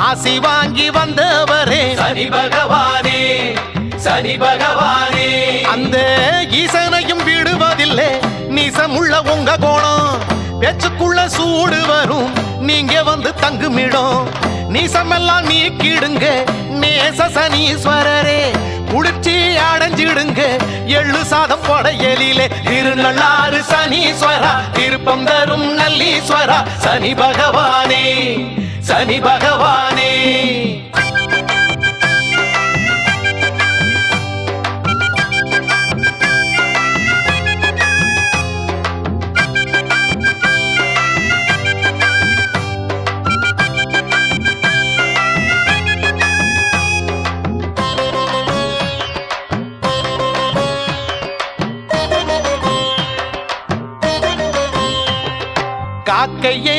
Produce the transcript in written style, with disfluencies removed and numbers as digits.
ஆசி வாங்கி வந்தவரே சனி பகவானே, சனி பகவானே. அந்த ஈசனையும் விடுவதில்லை நீசமுள்ள உங்க கோணம். பேச்சுக்குள்ள சூடு வரும் நீங்க வந்து தங்குமிடம். நீசமெல்லாம் நீக்கிடுங்க நேச சனீஸ்வரரே. குளிர்ச்சி அடைஞ்சிடுங்க எள்ளு சாதம் படையலிலே. திருநள்ளாறு சனீஸ்வரா திருப்பம் தரும் நல்லீஸ்வரா. சனி பகவானே, சனி பகவானே. காக்கையே